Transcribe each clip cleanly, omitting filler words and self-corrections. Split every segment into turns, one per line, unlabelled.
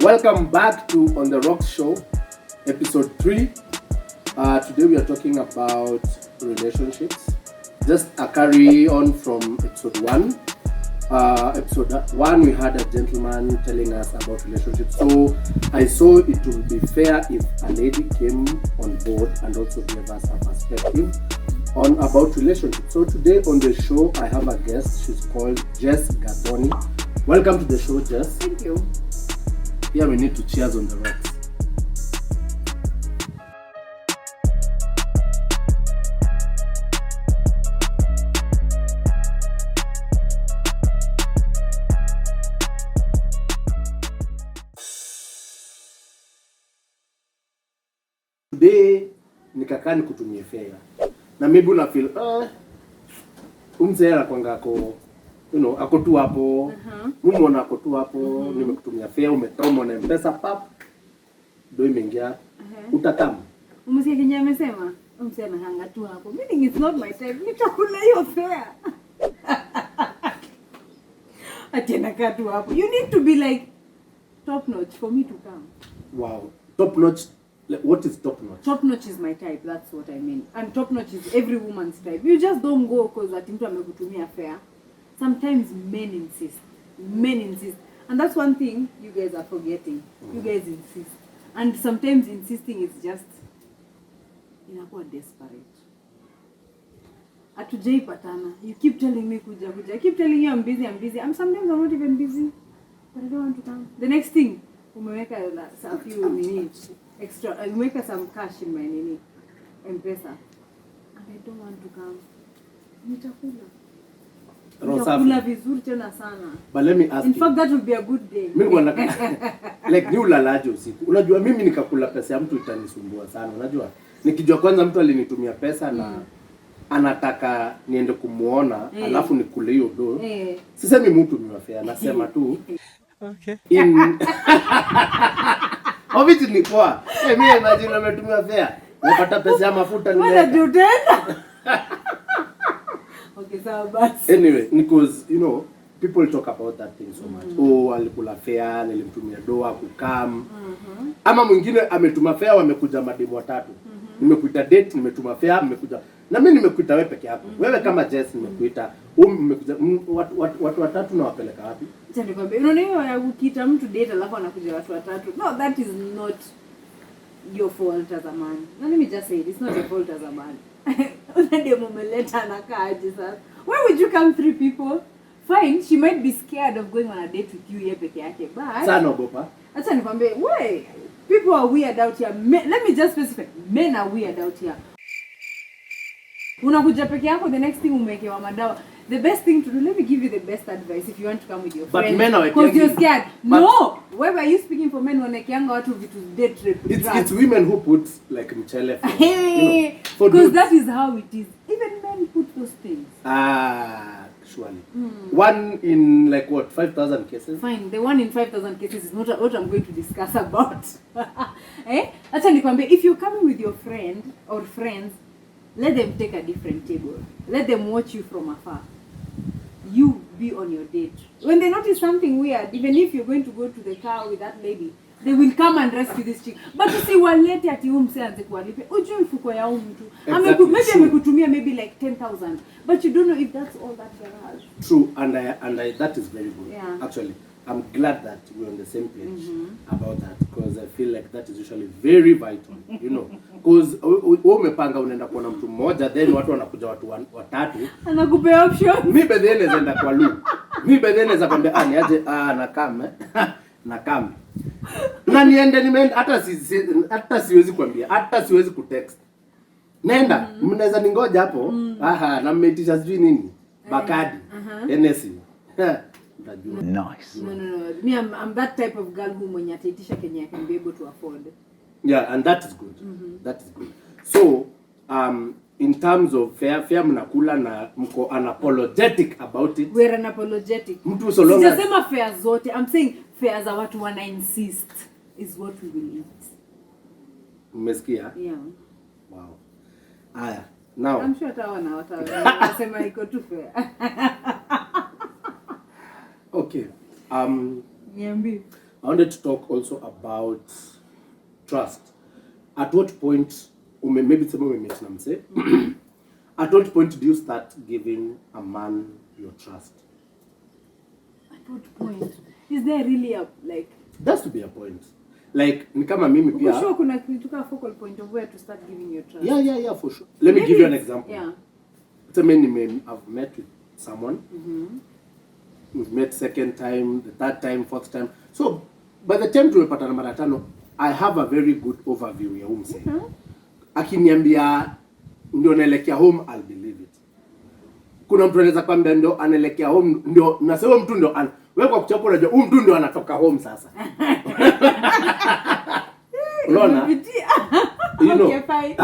Welcome back to On the Rocks Show, episode 3. Today we are talking about relationships. Just a carry on from episode 1. Episode 1 we had a gentleman telling us about relationships. So I saw it would be fair if a lady came on board and also gave us a perspective on about relationships. So today on the show I have a guest. She's called Jess Gathoni. Welcome to the show, Jess.
Thank you.
Here we need to cheers on the rocks. Today nikakaa nikutumie fare. Na maybe una feel umzee anakuanga ako ako tu hapo. Mumeona ako tu hapo, nimekutumia fare, umetoma na M-Pesa pap. Ndio imeingia. Utakama.
Umesikia Kenya amesema? Umzee anahanga tu hapo. Meaning it's not my time. Nitakula hiyo fare. Atena katu hapo. You need to be like top notch for me to come.
Wow. Top notch. What is top notch?
Top notch is my type, that's what I mean. And top notch is every woman's type. You just don't go because ati mtu amekutumia fare. Sometimes men insist. And that's one thing you guys are forgetting. You guys insist. And sometimes insisting is just inakuwa desperate. Atujai patana. You keep telling me kuja. I keep telling you I'm busy. Sometimes I'm not even busy. But I don't want to come. The next thing, umeweka a few minutes extra. Umeweka some cash in my M-Pesa. And I don't want to come. Nitakula vizuri tena sana.
But let me ask
in fact, that would be a good day.
Mimi like ni ulalaje usiku. Unajua mimi nikakula pesa ya mtu itanisumbua sana. Unajua nikijua kwanza mtu alinitumia pesa na anataka niende kumuona alafu nikule hiyo do. Sisemi mtu nimewafea, nasema tu
okay.
Obviously ni kwa. Mimi imagine nimetumia fare. Napata pesa ya mafuta
nimeweka. Okay, so but
anyway, because people talk about that thing so much. Oh, alikula fare, nilimtumia doa kukam. Ama mwingine ametuma fare wamekuja mademu watatu. Nimekuita date, nimetuma fare, nimekuja. Na mimi nimekuita wewe peke yako. Wewe kama Jess nimekuita, mmekuja watu watatu na wapeleka wapi?
Acha nikwambie, unaona ukiita mtu date alafu anakuja watu watatu. No, that is not your fault as a man. Now let me just say it's not your fault as a man. Unademo umeleta anakaaje sasa? Why would you come 3 people? Fine, she might be scared of going on a date with you yeye peke yake. But
sana ogopa.
Acha nikwambie, why? People are weird out here. Let me just specify. Men are weird out here. Unakuja peke yako, the next thing umewekewa madawa. The best thing to do, let me give you the best advice if you want to come with your friends.
But men are
because you're scared. No! Why were you speaking for men wanekianga watu vitu date rape?
It's women who put like mchele for,
because that is how it is. Even men put those things.
Surely. One in like what, 5,000 cases?
Fine, the one in 5,000 cases is not what I'm going to discuss about. Acha nikwambie, if you're coming with your friend or friends, let them take a different table. Let them watch you from afar. You be on your date. When they notice something weird, even if you're going to go to the car with that lady, they will come and rescue this chick. But you see, walete ati umse anze kuwalipe. Ujui mfuko ya mtu. Maybe amekutumia maybe like 10,000. But you don't know if that's all that girl has.
True, and I that is very good.
Yeah.
Actually, I'm glad that we're on the same page about that, because I feel like that is usually very vital, because umepanga unaenda kuona mtu mmoja, then watu wanakuja watu watatu,
anakupea option.
Mimi bedene zenda kwa lu. Mimi bedene za kwambia niaje na kam. Na niende hata siwezi kuambia, hata siwezi kutext. Nenda, mnaweza ningoja hapo. Na mmeitisha sijui nini? Bakadi. NSC.
Nice.
No. Me, I'm that type of girl who mwenye ataitisha Kenya I can be able to afford.
Yeah, and that is good. That is good. So, in terms of fare mnakula na mko unapologetic about it.
We're unapologetic.
Mtu so long.
Sijasema fare zote. I'm saying fare za watu wana insist is what we will eat.
Umesikia?
Yeah.
Wow. Aya. Now.
I'm sure wanasema iko tu fare.
Okay.
Niambi.
I wanted to talk also about trust. At what point, maybe some meet na mse, at what point do you start giving a man your trust?
At what point? Is there really a, like...
There has to be a point. Like, ni kama mimi pia...
For sure, kuna kitu ka focal point of where to start giving your trust.
Yeah, for sure. Let me give you an example.
Yeah.
I've met with someone. We've met second time, the third time, fourth time. So, by the time tumepatana mara tano, I have a very good overview ya umse. Akiniambia ndio naelekea home, I'll believe it. Kuna mtu anaweza kwambia ndio anaelekea home, ndio nasema mtu ndio wewe kwa kuchapa unajua mtu ndio anatoka home sasa. Unaona? You know, okay, fine.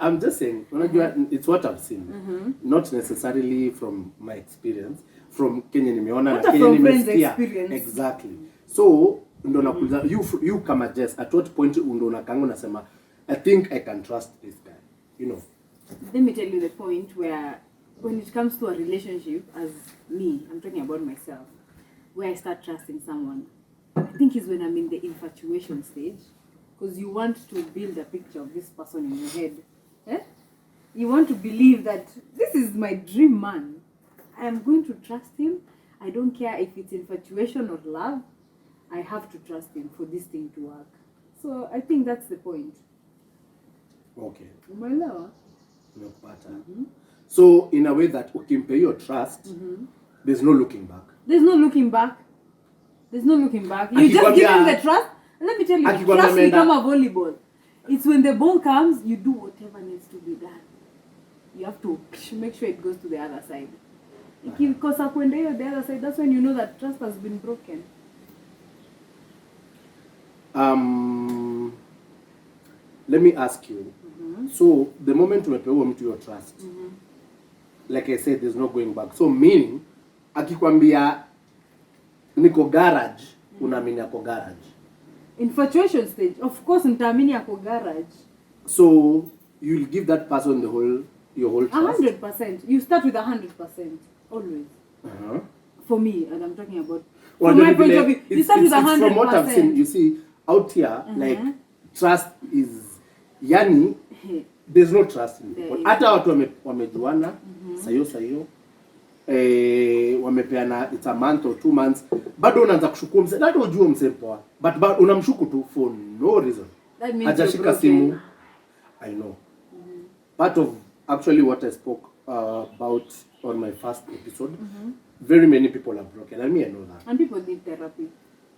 I'm just saying, unajua, it's what I've seen. Not necessarily from my experience, from Kenya nimeona na Kenya nimesikia. Exactly. So, ndo nakuuliza, you kama Jess, at what point ndo unakanga unasema, I think I can trust this guy, you know?
Let me tell you the point where, when it comes to a relationship, as me, I'm talking about myself, where I start trusting someone, I think is when I'm in the infatuation stage. Because you want to build a picture of this person in your head. Eh? You want to believe that this is my dream man. I am going to trust him. I don't care if it's infatuation or love. I have to trust him for this thing to work. So I think that's the point.
Okay.
Umeelewa?
So in a way that ukimpe your trust, there's no looking back.
There's no looking back. There's no looking back. You just give him the trust. Let me tell you, trust become a volleyball. It's when the ball comes, you do whatever needs to be done. You have to make sure it goes to the other side. Because when they are the other side, that's when you know that trust has been broken.
Let me ask you. So the moment you pay him to your trust, like I said, there's no going back. So meaning, akikwambia niko garage, unaamini ako garage.
Infatuation stage, of course, nitaamini ako garage.
So you'll give that person your whole trust.
100%. You start with 100%, always. For me, and I'm talking about.
Well,
from my point of view, you start with 100%.
From what I've seen, you see, out here, like trust is, yani, there's no trust in people. Hata watu wamejuana, sayo. Wamepeana it's a month or 2 months, bado unaanza kushuku mse, hata ujue mse poa, but unamshuku tu for no reason.
That means
ajashika simu. I know. Part of actually what I spoke about on my first episode, very many people are broken. I mean, I know that.
And people need therapy.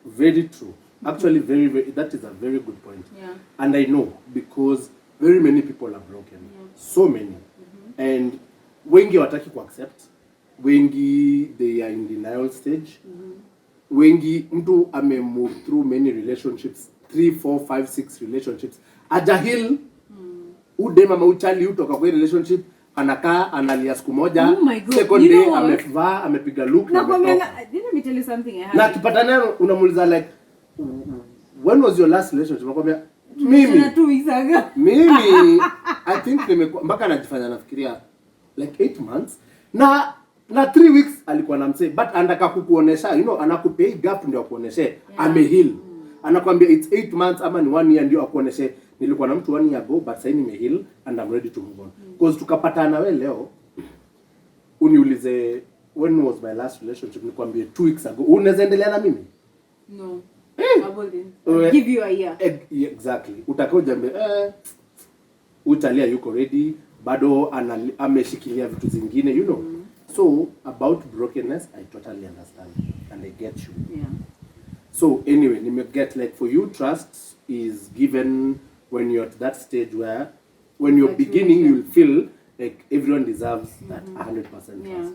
Very true. Actually, very, that is a very good point.
Yeah.
And I know because very many people are broken. Yeah. So many. And wengi wataki ku accept. Wengi, they are in denial stage. Wengi, mtu move through many relationships, 3, 4, 5, 6 relationships. Ajahil, udema mauchali utoka kwa relationship, anakaa, analia siku moja.
Oh my God.
Second day, amevaa, amepiga look, na
didn't me tell you something I had.
Na kipatana unamuliza like, when was your last relationship? Nakwambia, mimi
2 weeks ago.
Mimi, I think mpaka najifanya nafikiria like 8 months. Na 3 weeks alikuwa na mse, but anataka kukuonesha, you know, anakupei gap ndio akuoneshe ameheal. Anakuambia it's 8 months ama ni 1 year ndio akuoneshe nilikuwa na mtu 1 year ago but sasa nimeheal and I'm ready to move on. Because tukapatana wewe leo uniulize when was my last relationship, nikwambie 2 weeks ago, unaweza endelea na mimi?
No. I'll give you a year.
Exactly. Utakoja utalia yuko ready, bado ameshikilia vitu zingine, you know. So about brokenness, I totally understand and I get you.
Yeah.
So anyway, you get like for you, trust is given when you're at that stage where, when you're beginning, you'll feel like everyone deserves that 100% trust.
Yeah.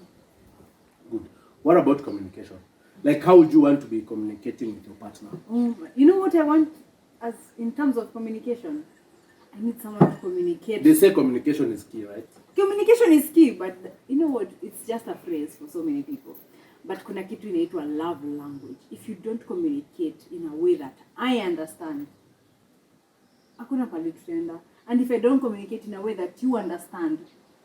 Good. What about communication? Like how would you want to be communicating with your partner?
You know what I want as in terms of communication? I need someone to communicate.
They say communication is key, right?
Communication is key, but you know what? It's just a phrase for so many people. But kuna kitu inaitwa love language. If you don't communicate in a way that I understand, hakuna pale tutaenda. And if I don't communicate in a way that you understand,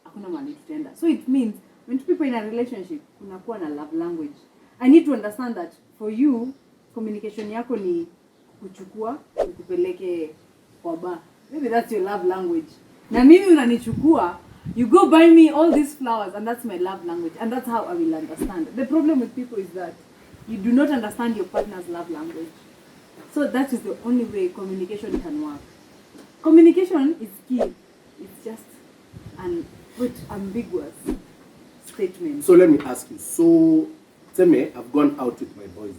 hakuna pale tutaenda. So it means when two people in a relationship, kunakuwa na love language. I need to understand that for you, communication yako ni kuchukua ukupeleke kwa bar. Maybe that's your love language. Na mimi unanichukua, you go buy me all these flowers and that's my love language and that's how I will understand. The problem with people is that you do not understand your partner's love language. So that is the only way communication can work. Communication is key. It's just an ambiguous statement.
So let me ask you. So tell me, I've gone out with my boys,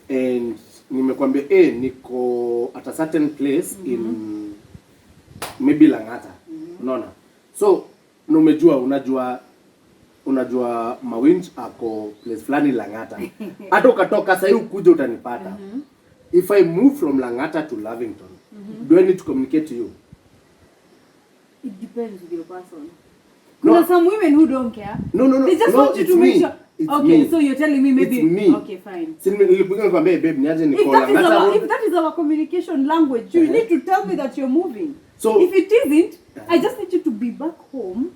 and nimekwambia niko at a certain place in maybe Langata. Unaona? So unajua Mawinch ako place fulani Langata. Hata ukatoka sasa ukuje utanipata. If I move from Langata to Lavington, do I need to communicate to you?
It depends with your person. There are some women who don't care.
No.
They just want you to make sure. Okay, so you're telling me maybe.
It's me.
Okay, fine.
If
that is our communication language, you need to tell me that you're moving.
So
if it isn't, I just need you to be back home.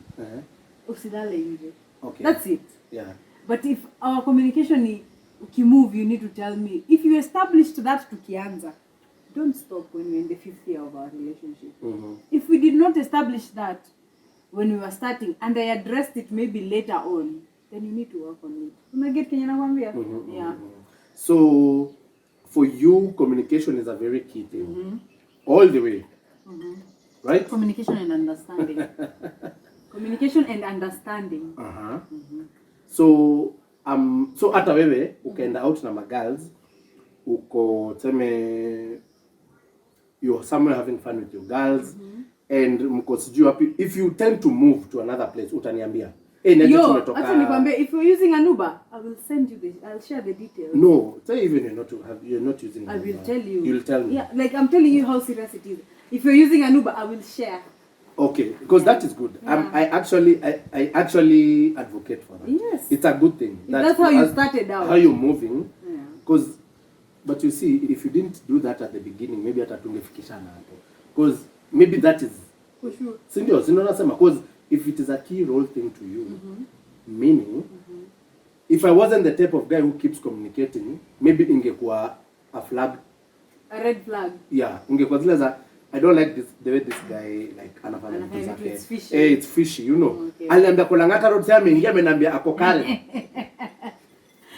Okay. That's it.
Yeah.
But if our communication is ukimove, you need to tell me. If you established that tukianza, don't stop when we're in the 5th year of our relationship. If we did not establish that when we were starting and I addressed it maybe later on, then you need to work on it. Unaget Kenya nakwambia? Yeah.
So for you, communication is a very key thing. All the way. Right?
Communication and understanding. Communication and understanding.
So hata wewe ukaenda out na magirls, uko teme you're somewhere having fun with your girls, and mko sijui wapi, if you tend to move to another place utaniambia.
Acha nikwambie, if you're using an Uber, I will send you I'll share the details.
No, say even you're not using
I will tell you.
You'll tell me.
Yeah, like I'm telling you how serious it is. If you're using an Uber, I will share.
Okay, because that is good.
Yeah.
I actually advocate for that.
Yes.
It's a good thing.
That's how you started out.
How you're moving.
Yeah.
But you see, if you didn't do that at the beginning, maybe hata tungefikishana hapo. Because maybe that is.
For sure.
Sindio nasema, because if it is a key role thing to you, meaning, if I wasn't the type of guy who keeps communicating, maybe ingekuwa a flag.
A red flag.
Yeah, ingekuwa zile za I don't like the way this guy like anafanya vitu zake.
It's fishy.
It's fishy, you know.
Okay.
Aliambia kwa Langata Road sasa ameingia ameniambia ako kale.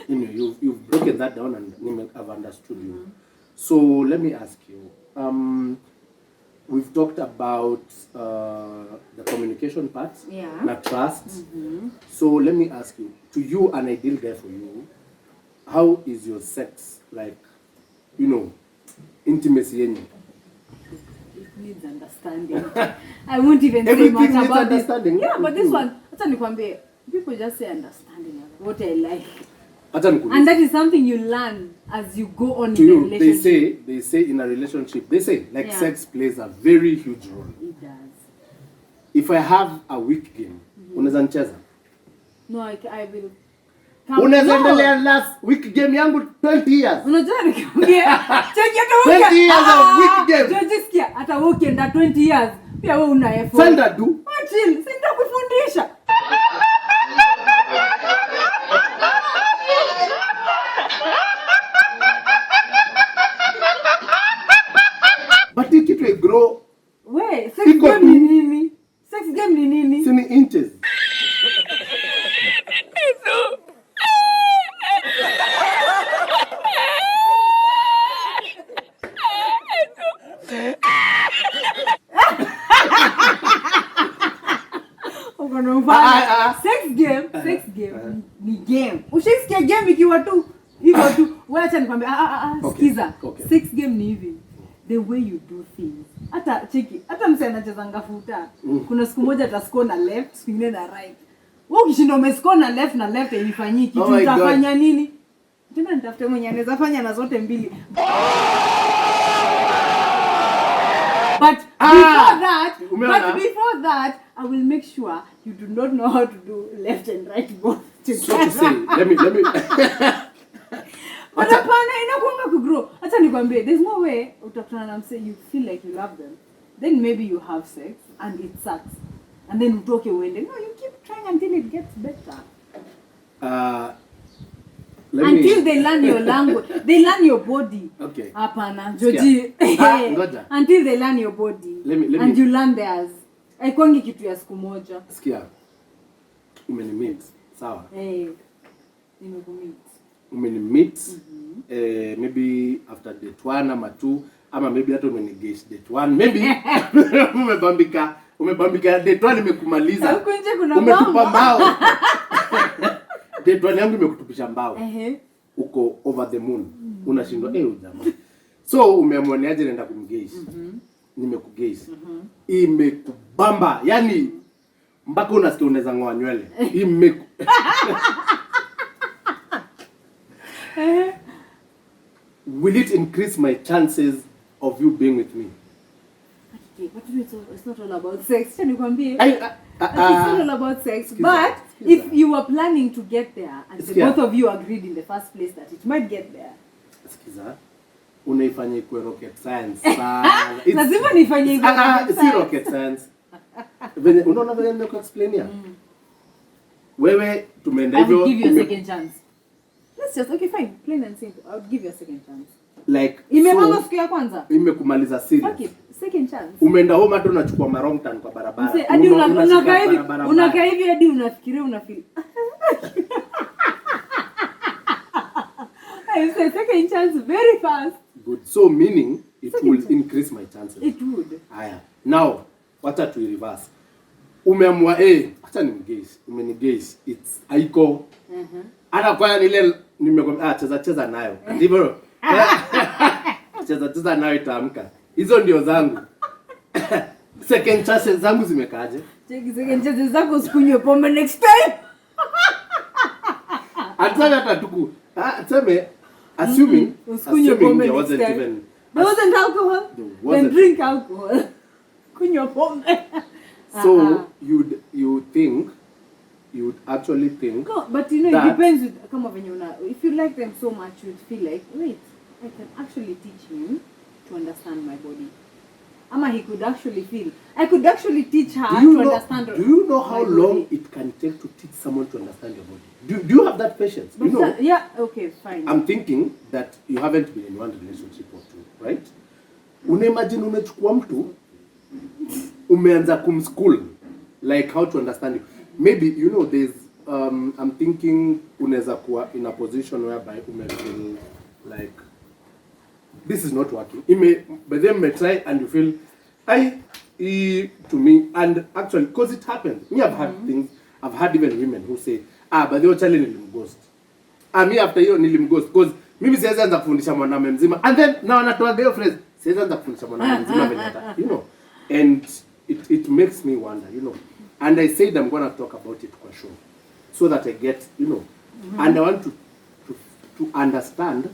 You know, you've broken that down and I've understood you. So let me ask you. We've talked about the communication part, na trust. So let me ask you, to you, an ideal guy for you, how is your sex like, intimacy yenyu?
It needs understanding. I won't even say much about this. Yeah, but this one, acha nikwambie, people just say understanding what I like. And that is something you learn as you go on in the relationship.
They say in a relationship, sex plays a very huge role.
It does.
If I have a weak game, unaweza nicheza?
No, I will.
Unaweza endelea last week game yangu 20 years.
Unajua nikwambia, check hata
20 years of week game.
Jisikia hata weekend 20 years. Pia wewe una effort.
Senda du.
Chill, senda kufundisha.
But you keep to grow.
Wait, sex game ni nini? Sex game ni nini?
Sini inches.
Sex game ni game. Ushisikia game ikiwa tu hivyo tu. Wewe acha nikwambie sikiza. Sex game ni hivi. The way you do things. Hata msee anacheza ngafuta. Kuna siku moja atascore na left, siku nyingine na right. Wewe ukishinda umescore na left haifanyiki. Utafanya nini? Tena nitafute mwenye anaweza fanya na zote mbili. But before that, I will make sure you do not know how to do left and right both together.
So to say, let me.
But hapana inakuanga kugrow. Acha nikwambie, there's no way utakutana na mse you feel like you love them. Then maybe you have sex and it sucks. And then utoke uende. No, you keep trying until it gets better. Until they learn your language, they learn your body.
Okay.
Hapana, Joji. Until they learn your body. And you learn theirs. Haikwangi kitu ya siku moja.
Sikia. Umenimit. Sawa.
Nimekumit.
Umenimit. Maybe after date 1 ama 2 ama maybe hata umenigage date 1 maybe umebambika date 1 imekumaliza.
Huko nje kuna
umetupa mbao. Date 1 yangu imekutupisha mbao. Uko over the moon. Unashindwa jamaa. So umeamua niaje naenda kumgage. Nimekugage. Imekubamba. Yani mpaka unasikia unaweza ngoa nywele. Will it increase my chances of you being with me?
Okay, but it's not all about sex. Nikwambie. It's not all about sex. But if you were planning to get there and both of you agreed in the first place that it might get there.
Sikiza. Unaifanya ikuwe rocket science.
Lazima nifanye ikuwe rocket science.
Si rocket science. Unaona vile ndio kuexplainia. Wewe tumeenda hivyo.
I'll give you a second chance. Let's just okay, fine, plain and simple. I'll give you a second chance.
Like
imemama siku ya kwanza.
Imekumaliza serious.
Okay, second chance.
Umeenda home hata unachukua wrong turn kwa barabara.
Hadi unakaa hivi hadi unafikiria unafeel. I say second chance very fast.
Good. So meaning it will increase my chances.
It would.
Haya. Now, wacha tu reverse. Umeamua acha nimgage. Umenigage. It's haiko. Hata kwa ile nimekwambia cheza nayo. Ndivyo. Cheza nayo itaamka. Hizo ndio zangu. Second chances zangu zimekaaje?
Second chances zako usikunywe pombe next time.
Hata tuku. Tuseme assuming there wasn't even
there wasn't alcohol. Then drink alcohol. Kunywa pombe.
So you would actually think.
No, but it depends with kama venye if you like them so much you'd feel like wait, I can actually teach him to understand my body. Ama he could actually feel I could actually teach her to understand.
Do you know how long it can take to teach someone to understand your body? Do you have that patience?
But
you know?
Yeah, okay, fine.
I'm thinking that you haven't been in one relationship or two, right? Unaimagine umechukua mtu umeanza kumschool like how to understand you. Maybe there's I'm thinking unaweza kuwa in a position whereby feel like this is not working. But then may try and you feel to me, and actually because it happens. Me I've had things, I've had even women who say but they were telling nilimghost. Me after hiyo nilimghost because mimi siwezi anza kufundisha mwanamume mzima and then now anatoa hiyo phrase siwezi anza kufundisha mwanamume mzima vile and it makes me wonder, and I said I'm going to talk about it kwa show so that I get, and I want to understand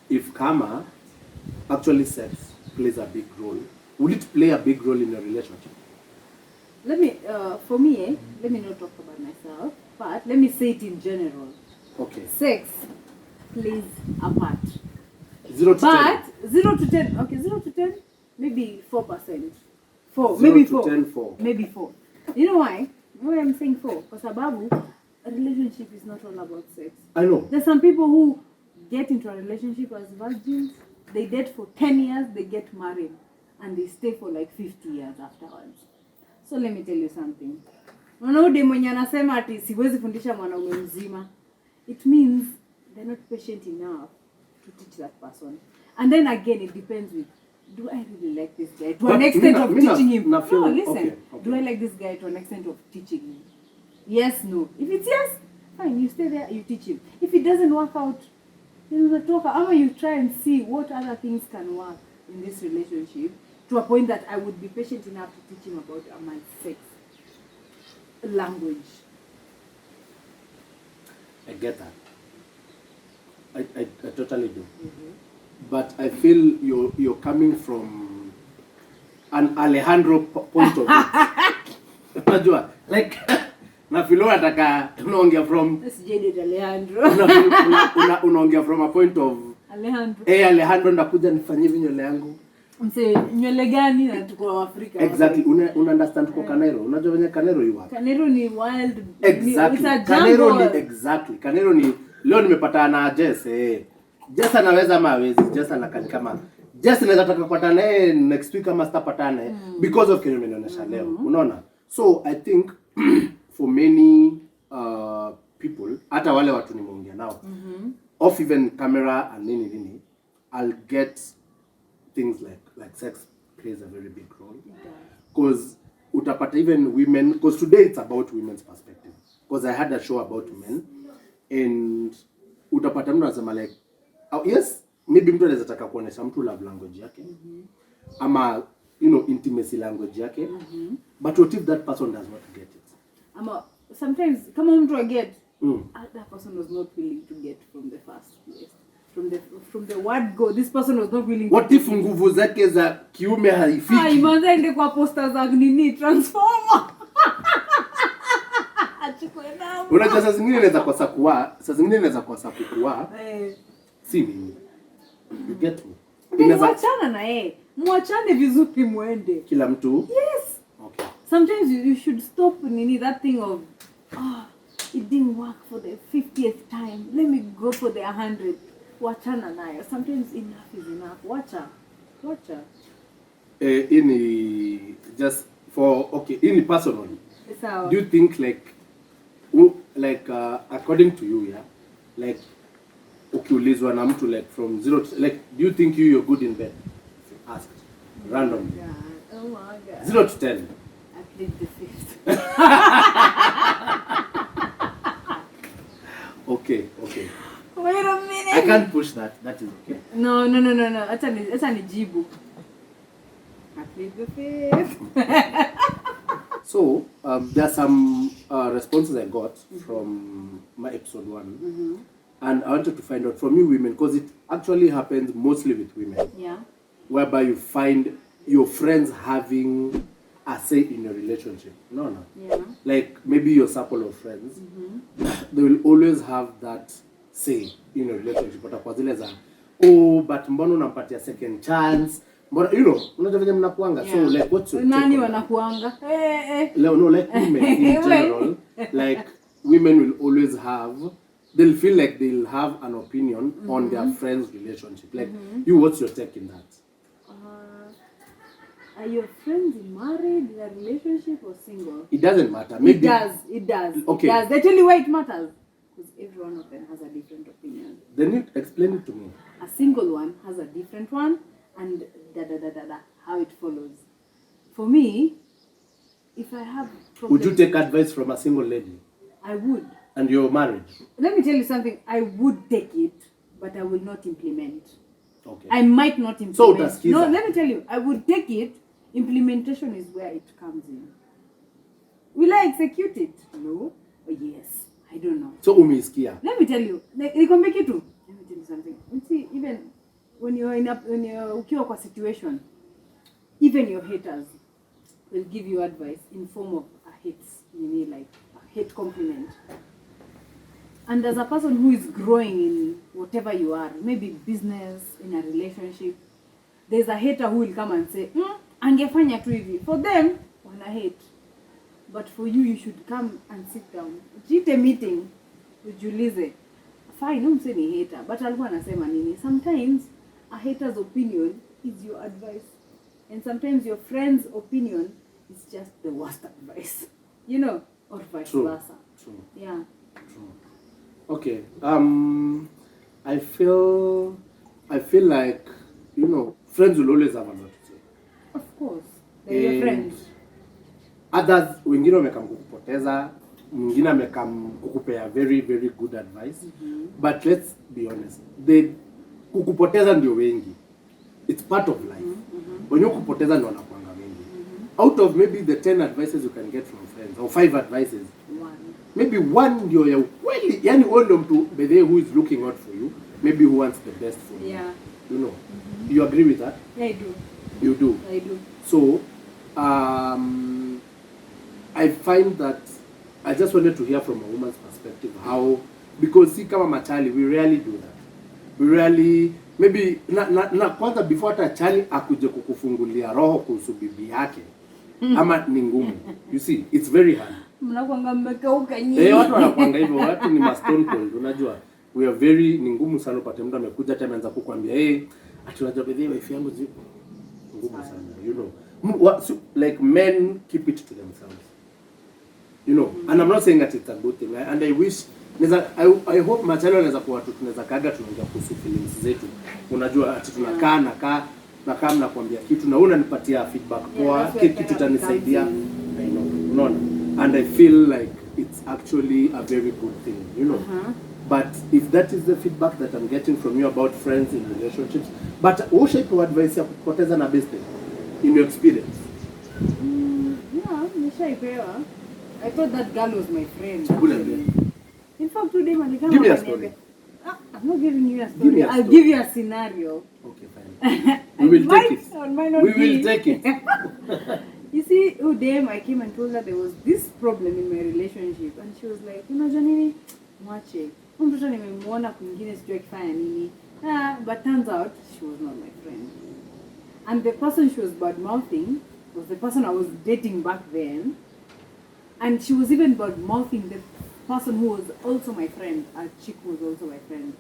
if karma actually sex plays a big role. Will it play a big role in a relationship?
Let me for me let me not talk about myself, but let me say it in general.
Okay.
Sex plays a part.
0 to 10.
0 to 10. Okay, 0 to 10, maybe 4%. 4,
0
maybe
to
4.
10, 4.
Maybe 4. You know why? Why I'm saying 4? Because sababu, a relationship is not all about sex.
I know.
There's some people who get into a relationship as virgins. They date for 10 years, they get married, and they stay for like 50 years afterwards. So let me tell you something. Mwanaume mwenye anasema ati siwezi fundisha mwanaume mzima, it means they're not patient enough to teach that person. And then again, it depends with, do I really like this guy to an extent of teaching him? No, listen. Okay. Do I like this guy to an extent of teaching him? Yes, no. If it's yes, fine, you stay there, you teach him. If it doesn't work out, then we'll talk. Or you try and see what other things can work in this relationship to a point that I would be patient enough to teach him about my sex language.
I get that. I totally do. But I feel you're coming from an Alejandro point of view. Unajua, like na filo ataka unaongea from
Jaded Alejandro.
Unaongea from a point of
Alejandro.
Alejandro ndakuja nifanyie nywele yangu.
Mse nywele gani na tuko Afrika?
Exactly. Una understand tuko Kanero. Unajua venye Kanero you are.
Kanero ni wild.
Exactly.
It's a
Kanero
jungle.
ni exactly. Kanero ni leo nimepatana na Jess Jess anaweza ama hawezi. Jess anakani kama Jess naweza taka kupatana naye next week ama sitapatana because of kile nimeonyesha leo. Unaona? So I think for many people, hata wale watu nimeongea nao, off even camera and nini, I'll get things like sex plays a very big role. Because utapata even women, because today it's about women's perspective. Because I had a show about men, and utapata mtu anasema like, yes, maybe mtu anaweza taka kuonesha mtu love language yake, ama intimacy language yake, but what if that person does not get it?
Ama sometimes kama mtu aget, that person was not willing to get from the first place. From the word go, this person was not willing.
What if nguvu zake za kiume haifiki?
Imanza ende kwa poster za nini transformer.
Unajua saa zingine inaweza kosa kuwa, saa zingine inaweza kosa kukua. Si mimi. You get me?
Mwachana na yeye. Mwachane vizuri muende.
Kila mtu?
Yes.
Okay.
Sometimes you should stop that thing of it didn't work for the 50th time. Let me go for the 100th. Wachana nayo. Sometimes enough is enough. Wacha.
Just for in personally.
So,
do you think according to you, yeah, like ukiulizwa na mtu like from 0 to, like, do you think you're good in bed? Asked randomly.
Oh my God.
0 to 10.
I plead the fifth.
Okay.
Wait a minute.
I can't push that. That is okay.
No. Acha nijibu. I plead the fifth.
So, there are some responses I got from my episode 1. And I wanted to find out from you women, because it actually happens mostly with women.
Yeah.
Whereby you find your friends having a say in your relationship. No.
Yeah.
Like maybe your circle of friends, they will always have that say in your relationship. But mbona unampatia second chance? But unajua vile mnakuanga. So like what's your
nani wanakuanga?
No, like women in general, like women will always have, they'll feel like they'll have an opinion on their friends' relationship. Like you, what's your take in that?
Are your friends married, in a relationship, or single?
It doesn't matter. Maybe
It does.
Okay.
It does. They tell you why it matters. Because every one of them has a different opinion.
Then you explain it to me.
A single one has a different one, and how it follows. For me, if I have problems,
would you take advice from a single lady?
I would.
And you're married?
Let me tell you something. I would take it, but I will not implement.
Okay.
I might not implement.
So that's
No, let me tell you. I would take it. Implementation is where it comes in. Will I execute it? No. Or yes. I don't know.
So umeisikia.
Let me tell you. Let me tell you something. You see, even when you're ukiwa kwa situation, even your haters will give you advice in form of a hate compliment. And as a person who is growing in whatever you are, maybe business, in a relationship, there's a hater who will come and say, angefanya tu hivi. For them, wana hate. But for you, you should come and sit down. Jite meeting, ujiulize. Fine, I'm saying a hater, but alikuwa anasema nini? Sometimes a hater's opinion is your advice. And sometimes your friend's opinion is just the worst advice. Or vice versa.
True.
Yeah.
True. Okay. I feel like, friends will always have a lot to say.
Of course. They're your friends.
Others, wengine wamekam kukupoteza, mwingine amekam kukupea very, very good advice. But let's be honest. Kukupoteza ndio wengi. It's part of life. When you kupoteza ndio wanakuanga wengi. Out of maybe the 10 advices you can get from friends, or 5 advices, maybe one ndio ya ukweli. Yani wewe ndio mtu bedhe who is looking out for you, maybe who wants the best for you.
Yeah.
You agree with that?
I do.
You do?
I do.
So, I find that I just wanted to hear from a woman's perspective how, because see kama machali, we rarely do that. We rarely, maybe na kwanza before hata chali akuje kukufungulia roho kuhusu bibi yake ama ni ngumu. You see, it's very hard.
Mnakuanga mmekauka nyinyi.
Watu wanakuanga hivyo, watu ni stone cold, unajua. we are very, ni ngumu sana upate mtu amekuja hata ameanza kukwambia ati unajua bedhi wife yangu zipo. Ngumu sana, you know. Like men keep it to themselves. You know, and I'm not saying that it's a good thing. And I wish I hope machalo anaweza kuwa tunaweza kaga tunaongea kuhusu feelings zetu. Unajua ati tunakaa nakaa mnakwambia kitu na unanipatia feedback poa, kitu tanisaidia. I know. Unaona? And I feel like it's actually a very good thing, you know. But if that is the feedback that I'm getting from you about friends in relationships, but ushaiko advice ya kupoteza na best friend in your experience?
Yeah, nishaipewa. I thought that girl was my friend. In fact, today
give me a story.
I'm not giving you a story. I'll give you a scenario.
Okay, fine. We will take it. We will take it.
You see, Udem, I came and told her there was this problem in my relationship, and she was like, unajua nini? Mwache. Mtoto nimemwona kwingine sijui akifanya nini. But turns out she was not my friend. And the person she was bad-mouthing was the person I was dating back then. And she was even bad-mouthing the person who was also my friend. A chick who was also my friend.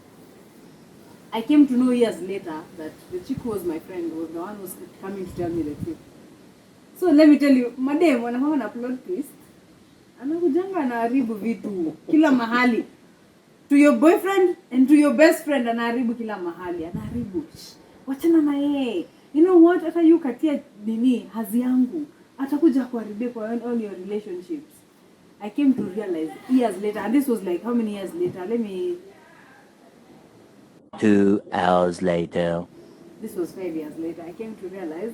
I came to know years later that the chick who was my friend was the one who was coming to tell me the truth. So let me tell you, madam, wanakuwa na plot twist. Anakujanga anaharibu vitu kila mahali. To your boyfriend and to your best friend anaharibu kila mahali. Anaharibu. Wachana na yeye. You know what? Hata yu katia nini hazi yangu. Atakuja kuharibia kwa all your relationships. I came to realize years later, and this was like how many years later?
2 hours later.
This was 5 years later. I came to realize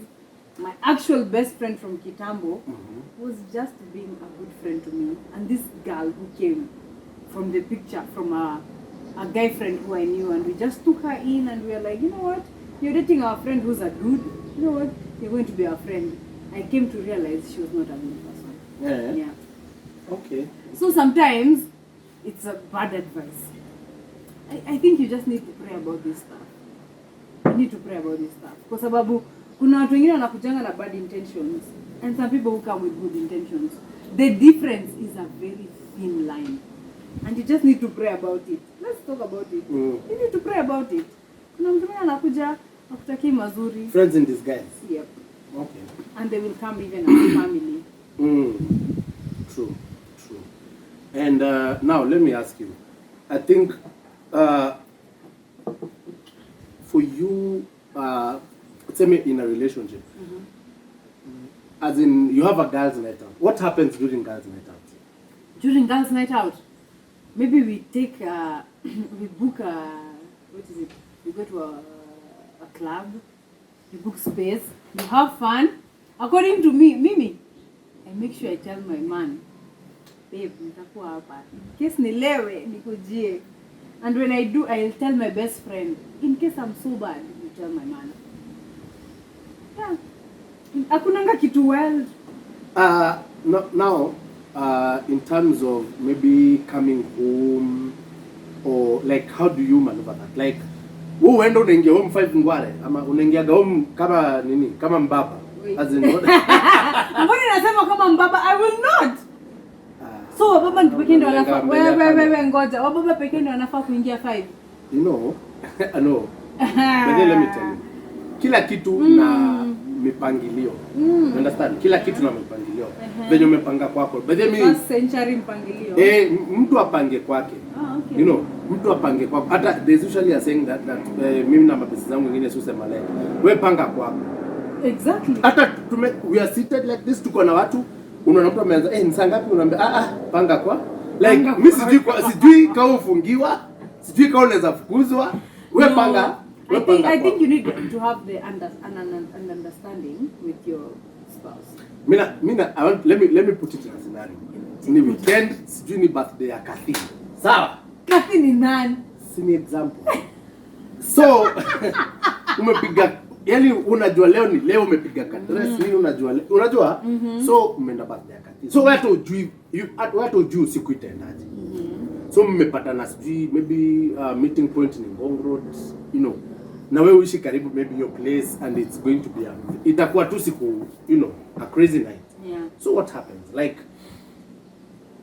my actual best friend from Kitambo was just being a good friend to me. And this girl who came from the picture, from a guy friend who I knew, and we just took her in and we were like, you know what? You're dating our friend who's a dude. You know what? You're going to be our friend. I came to realize she was not a good person. Yeah.
Okay.
So sometimes it's a bad advice. I think you just need to pray about this stuff. You need to pray about this stuff. Kwa sababu kuna watu wengine wanakujanga na bad intentions and some people who come with good intentions. The difference is a very thin line. And you just need to pray about it. Let's talk about it. You need to pray about it. Kuna mtu mwingine anakuja akutaki mazuri.
Friends in disguise.
Yep.
Okay.
And they will come even as family.
True. And now let me ask you. I think for you, say me in a relationship, as in you have a girls' night out. What happens during girls' night out?
During girls' night out, maybe we take, we book what is it? We go to a club, we book space, we have fun. According to me, Mimi, I make sure I tell my man, babe, nitakuwa hapa. In case nilewe, nikujie. And when I do, I'll tell my best friend. In case I'm so bad, you tell my man. Yeah. Hakunanga kitu wild.
Now, in terms of maybe coming home, or like how do you maneuver that? Like, wewe uenda unaingia home 5 ngware ama unaingia home kama nini? Kama mbaba. As in what?
Mbona nasema kama mbaba? I will not. So wababa pekee ndio wanafaa. Wewe ngoja. Wababa pekee ndio wanafaa kuingia 5.
You know, I know. But then let me tell you. Kila kitu na mipangilio. You understand? Kila kitu na mipangilio. Venye umepanga kwako. But then
first century mpangilio.
Mtu apange kwake.
Okay.
You know, mtu apange kwako. Hata there's usually a saying that mimi na mabesi zangu wengine susema like, wewe panga kwako.
Exactly.
Hata we are seated like this, tuko na watu, unaona mtu ameanza ni saa ngapi, unaambia panga kwa like mimi sijui kama ufungiwa, sijui kama unaweza fukuzwa, wewe panga.
I think you need to have the an understanding with your spouse.
Mina let me put it in a scenario. Ni weekend, sijui ni birthday ya Kathy. Sawa?
Kathy ni nani?
Si ni example. So umepiga, yani unajua leo ni leo umepiga dress nini, unajua so umeenda birthday ya Kathy. So watu ujui siku itaendaje. So mmepatana sijui maybe meeting point ni Ngong Road, you know. Na wewe uishi karibu maybe your place and it's going to be itakuwa tu siku, you know, a crazy night.
Yeah.
So what happens? Like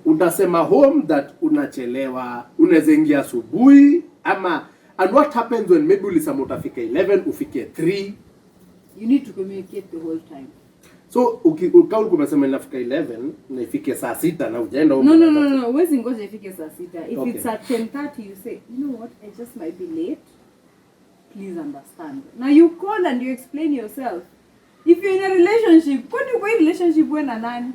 utasema home that unachelewa, unaweza ingia asubuhi ama, and what happens when maybe ulisema utafika 11 ufike 3?
You need to communicate the whole time.
So ukao umesema inafika 11 na ifike saa 6 na ujaenda
huko. No, uwezi ngoja ifike saa 6. If
okay.
It's at 10:30 you say, you know what, I just might be late. Please understand. Now you call and you explain yourself. If you're in a relationship, when you go in relationship when a nani?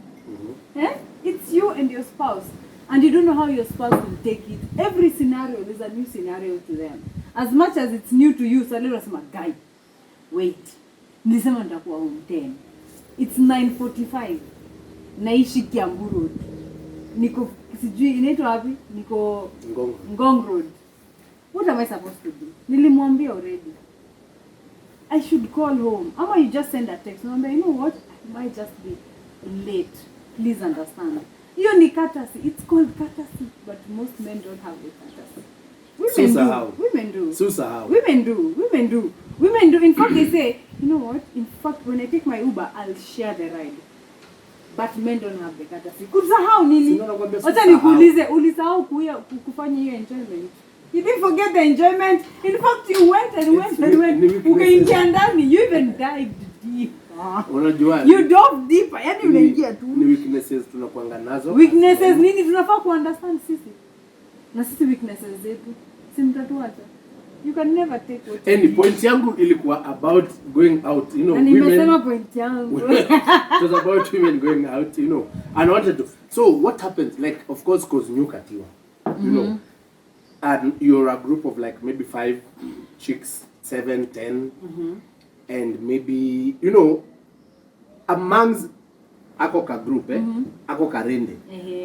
It's you and your spouse, and you don't know how your spouse will take it. Every scenario is a new scenario to them. As much as it's new to you, suddenly unasema guy, wait, nilisema nitakuwa home 10. It's 9:45. Naishi Kiambu Road. Niko sijui inaitwa wapi? Niko Ngong Road. What am I supposed to do? Nilimwambia already. I should call home. Ama you just send a text. No, you know what? I might just be late. Please understand. Hiyo ni courtesy. It's called courtesy, but most men don't have the courtesy. Women do. In fact, they say, you know what? In fact, when I take my Uber, I'll share the ride. But men don't have the courtesy. Kusahau nini? Wacha nikuulize, ulisahau kufanya hiyo enjoyment. You didn't forget the enjoyment. In fact, you went. Ukaingia ndani, you even dived deep.
Unajua
you dove deeper. Yaani unaingia tu.
Ni weaknesses tunakuanga nazo.
Weaknesses nini tunafaa kuunderstand sisi? Na sisi weaknesses zetu si mtatuacha. You can never take what.
Any point yangu ilikuwa about going out, you know,
women. Nimesema point yangu.
It was about women going out, you know. And I wanted to. So what happens? Like, of course, cause new katiwa, you know, and you're a group of like maybe 5 chicks, 7, 10, and maybe, you know, amongst ako ka group ako karende.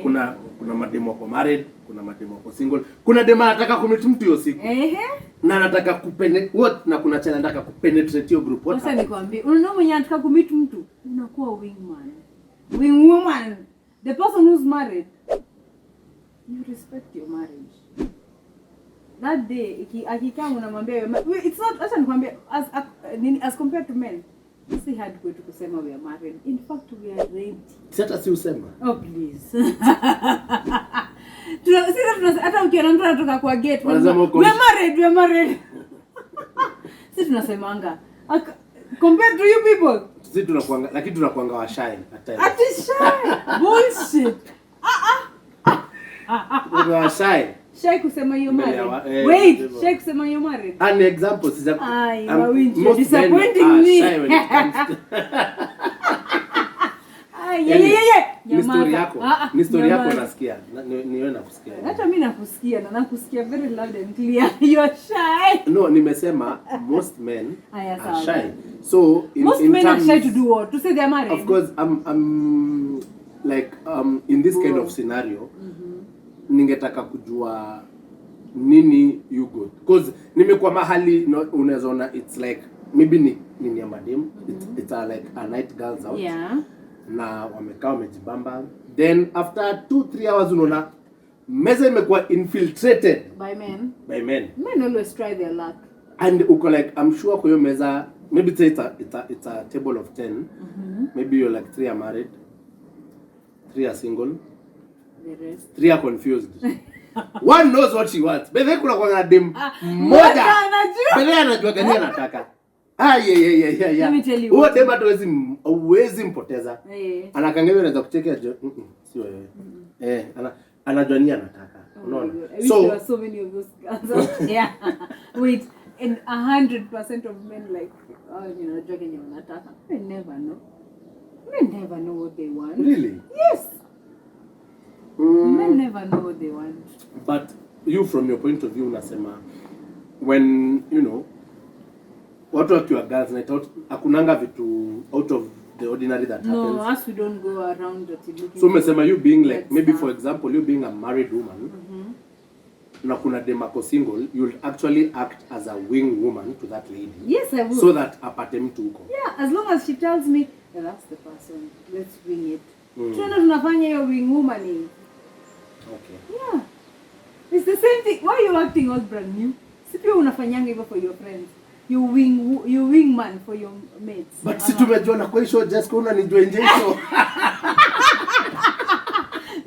Kuna mademo wako married, kuna mademo wako single, kuna dema anataka kumit mtu hiyo siku. Na anataka kupenetrate na kuna chana anataka kupenetrate hiyo group.
Sasa nikwambie, unaona mwenye anataka kumit mtu, unakuwa wingman. Wingwoman. The person who's married, you respect your marriage. That day akikaa unamwambia it's not, acha nikwambie, as compared to men, si hard kwetu kusema we are married. In fact, we are ready.
Sasa si usema.
Oh please. Hata ukiona mtu anatoka kwa gate, we are married. Sisi tunasemanga compared to you people.
Sisi tunakuanga, lakini tunakuanga wa shy at times.
Ati shy. Bullshit.
Wa shy.
Shy kusema you married. Wait, shy kusema you married.
An example is that
most disappointing me.
Shy when it comes to Ni story yako nasikia. Niwe nakusikia.
Hata mimi nakusikia na nakusikia very loud and clear. You are shy.
No, nimesema most men are shy. So
most men are shy to do what? To say they are married.
Of course, I'm like in this kind of scenario, ningetaka kujua nini you good. Because nimekuwa mahali unaweza ona it's like maybe ni ya madem, it's like a night girls out.
Yeah.
Na wamekaa wamejibamba, then after 2-3 hours unaona meza imekuwa infiltrated by men.
Men always try their luck,
and uko like I'm sure kwa hiyo meza maybe it's a table of 10, maybe you're like 3 are married, 3 are single,
the rest
3 are confused. One knows what she wants, but then kuna kwa dem moja bele anajua gani anataka. Yeah.
Let me tell you.
Huo dema huwezi mpoteza. Anakangewe anaweza kuchekea si wewe. Anajua nini anataka. Unaona?
So there are so many of those girls. Yeah. Wait, and 100% of men like, you know, jogging you wanataka. They never know. Men never know what they want.
Really?
Yes. Men never know what they want.
But you, from your point of view, unasema when, you know, watu wakiwa girls night out, hakunanga vitu out of the ordinary that happens.
No, us we don't go around that looking.
So umesema you being like, maybe for example, you being a married woman, na kuna demako single, you'll actually act as a wing woman to that lady.
Yes, I would.
So that apate mtu huko.
Yeah, as long as she tells me, yeah, that's the person, let's wing it. Tuna tunafanya hiyo wing womaning.
Okay.
Yeah. It's the same thing. Why are you acting all brand new? Si pia unafanyanga hivyo for your friends. You wing man for your mates.
But si tumejua na kwa show just kuna nijue nje hiyo.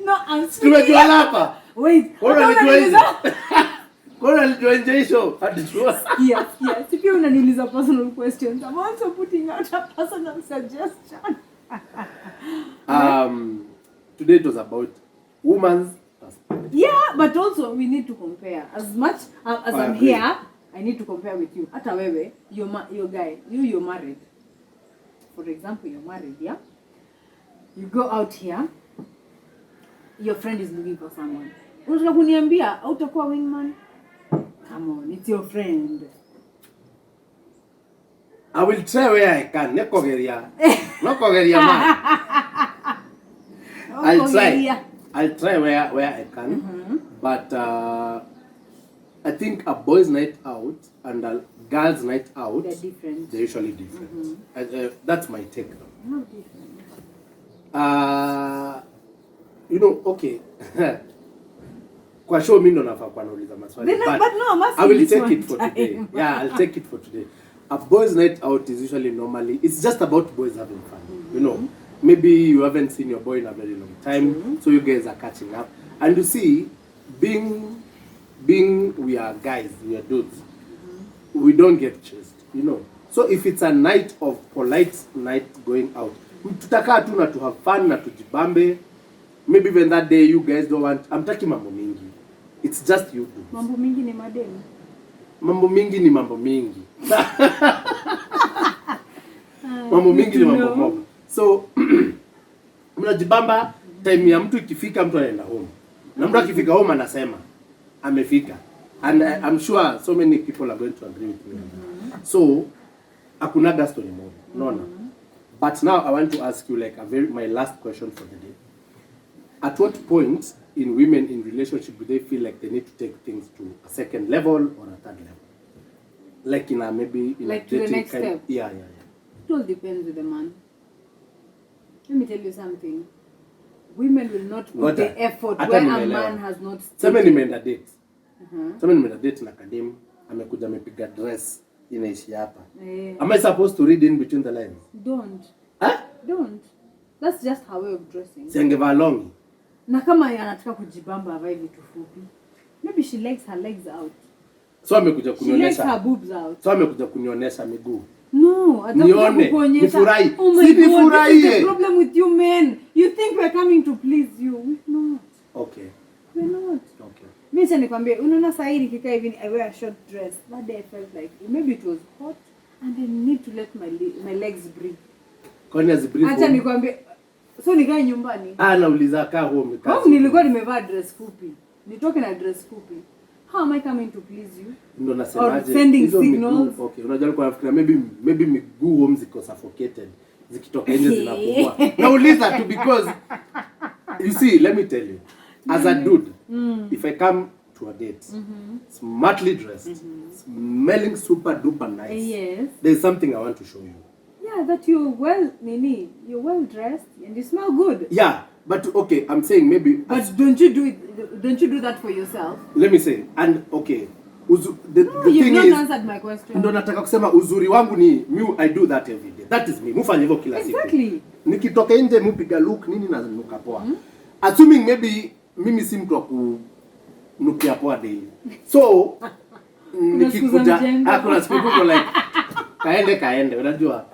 No, I'm speaking.
Tumejua hapa.
Wait.
Mbona unajua hizo? Mbona unajua nje show? Hatujua.
Yes. Si pia unaniuliza personal questions. I'm also putting out a personal suggestion.
Today it was about women's perspective.
Yeah, but also we need to compare. As much as I'm
agree.
here, I need to compare with you. Hata wewe, you're guy, you're married. For example, you're married, yeah? You go out here, your friend is looking for someone. Unataka kuniambia hautakuwa wingman? Come on, it's your friend.
I will try where I can. Nekogeria. Nokogeria man. I'll try where I can. But I think a boys' night out and a girls' night out,
They're different.
they're usually different. That's my take.
How different?
Okay. Kwa show mimi ndo nafaa kwa nauliza maswali.
But no, I'm asking
I will
this
take
one
it for
time.
today. Yeah, I'll take it for today. A boys' night out is usually normally, it's just about boys having fun. Maybe you haven't seen your boy in a very long time, so you guys are catching up. And you see, being we are guys, we are dudes, we don't get chased, So if it's a night of polite night going out, tutakaa tu na to have fun na tujibambe. Maybe even that day you guys don't want, amtaki mambo mingi. It's just you dudes.
Mambo mingi ni madeni.
Mambo mingi ni mambo mingi. Mambo mingi ni mambo mob. So mnajibamba, time ya mtu ikifika mtu anaenda home. Na mtu akifika home anasema amefika. And I'm sure so many people are going to agree with me. So hakunaga story mob. No. But now I want to ask you like my last question for the day. At what point in women in relationship do they feel like they need to take things to a second level or a third level? Like maybe in
Like
a
to the
dating
next
kind.
step?
Yeah.
It all depends with the man. Let me tell you something. Women will not put the effort
Hata
where a
nimeelewa.
man has not
Sema nimeenda date.
Uh-huh.
Sema nimeenda date na kadem, amekuja amepiga dress inaishi hapa.
Eh,
Am I supposed to read in between the lines?
don't.
Huh?
Don't. That's just her way of dressing.
Siangevaa longi.
Na kama anataka kujibamba avae vitu fupi. Maybe she likes her legs out.
So amekuja
She likes her
kunionyesha.
boobs out.
So amekuja kunionyesha miguu.
No, atakuja
Nione,
kukuonyesha.
nifurahi.
Oh my
Si
God, this is
nifurahie.
the problem with you men. You think we're coming to please you. We're not.
Okay.
We're not.
Okay.
Mimi sasa nikwambie, unaona saa hii nikikaa hivi I wear a short dress. That day I felt like maybe it was hot and I need to let my legs breathe.
Kwani azibreathe.
Acha nikwambie, so nikae nyumbani.
Nauliza kaa home kazi.
Kama nilikuwa nimevaa dress fupi. Nitoke na dress fupi. How am I coming to please you?
Ndo nasemaje?
Or sending
hizo
signals.
Miguu, okay, unajua nilikuwa nafikiria maybe miguu home ziko suffocated. Zikitoka nje zinapumua. Nauliza tu because you see, let me tell you. As a dude, if I come to a date, smartly dressed, smelling super duper nice,
Yes.
there's something I want to show you.
Yeah, that you're well dressed and you smell good.
Yeah, but okay, I'm saying maybe.
But don't you do that for yourself?
Let me say, and okay,
No,
the
you've
thing
not
is,
answered my question.
ndo nataka kusema uzuri wangu ni I do that every day. That is me. Mufanye hivyo kila siku.
Exactly.
Nikitoka nje mupiga look nini na nuka poa. Assuming maybe mimi si mtu wa kunukia poa daily. So nikikuja kuna siku kuko like kaende unajua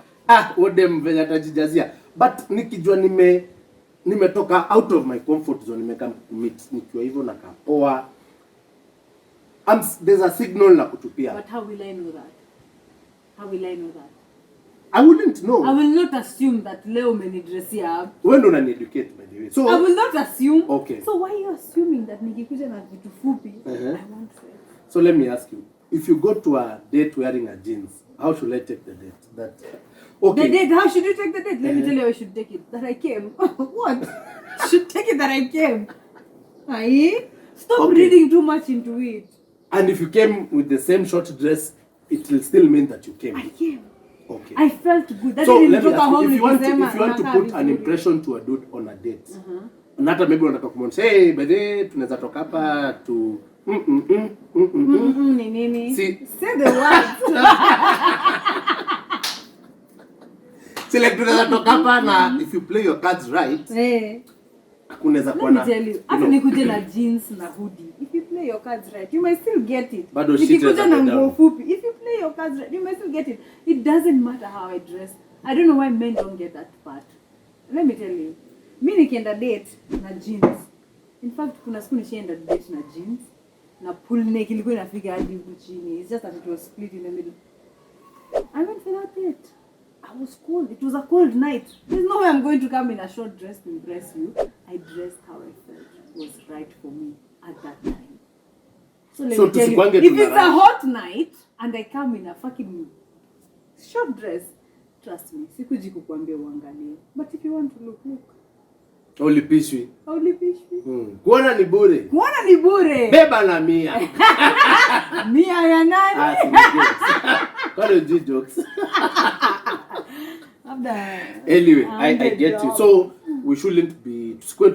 wode mvenye atajijazia, but nikijua nimetoka out of my comfort zone, nimeka meet nikiwa hivyo na kapoa, there's a signal na kutupia.
But how will I know that?
I wouldn't know.
I will not assume that leo umenidressia.
Wewe ndo unani-educate by the way. So
I will not assume.
Okay.
So why are you assuming that nikikuja na vitu fupi I want sex?
So let me ask you, if you go to a date wearing a jeans, how should I take the date? Okay.
The date, how should you take the date? Let me tell you how you should take it. That I came. What? You should take it that I came. Aye? Stop
Okay.
reading too much into it.
And if you came with the same short dress, it will still mean that you came.
I came.
Okay.
I felt good. That
So
didn't
let me
toka
ask you,
home
if you want
nikisema,
to
"Nakaa
put an
vizuri."
impression to a dude on a date, na hata maybe unataka kumwonyesha, hey, by the way, tunaweza toka hapa to
Ni nini?
See-
Say the word.
so like tunaweza toka hapa na if you play your cards right,
Eh.
kunaweza kuwa
Let me
na
tell you, hata nikuje na jeans na hoodie. If you play your cards right, you might still get it.
Bado shit
Nikikuja
is
na
up and
nguo
down.
fupi, if you play your cards right, you might still get it. It doesn't matter how I dress. I don't know why men don't get that part. Let me tell you. Mimi nikienda date na jeans. In fact, kuna siku nishaenda date na jeans na pull neck ilikuwa inafika hadi huku chini. It's just that it was split in the middle. I went for that date. I was cold. It was a cold night. There's no way I'm going to come in a short dress to impress you. I dressed how I felt was right for me at that time. So let me tell you,
tusikwange
if it's a
tunarash.
hot night and I come in a fucking short dress, trust me, sikuji kukuambia uangalie. But if you want to look.
Ulipishwi.
Haulipishwi.
Kuona ni bure.
Kuona ni bure.
Beba na 100.
100 ya nani?
Kwani uji jokes.
Labda.
Anyway, I get you.
job.
So we shouldn't be tusikwe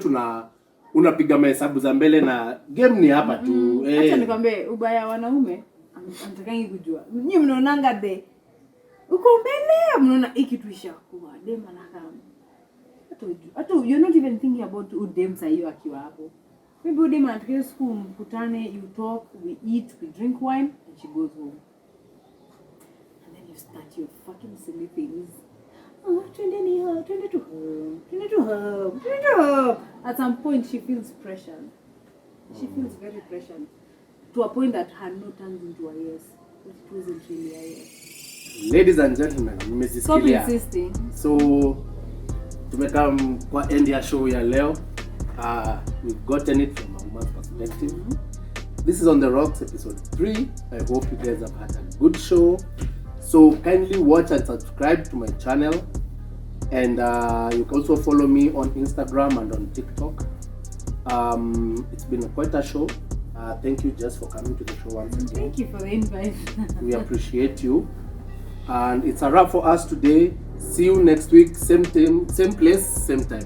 unapiga mahesabu za mbele na game ni hapa tu.
Acha nikwambie ubaya wanaume anatakangi kujua. Nyinyi mnaonanga uko mbele mnaona hiki tu ishakuwa dem anakaa. Hata you're not even thinking about udem saa hiyo akiwa hapo. Maybe udem anataka siku mkutane, you talk, we eat, we drink wine and she goes home. And then you start your fucking silly things. Oh, twende to her. At some point she feels pressured. She feels very pressured. To a point that her no turns into a yes. But it wasn't really a yes.
Ladies and gentlemen,
Stop
mmezisikia.
insisting.
So tumekaa kwa end ya show ya leo. We've gotten it from a woman's perspective. This is On The Rocks episode 3. I hope you guys have had a good show. So kindly watch and subscribe to my channel. And you can also follow me on Instagram and on TikTok. It's been quite a show. Thank you just for coming to the show once again.
Thank you for the invite.
We appreciate you. And it's a wrap for us today. See you next week, same time, same place, same time.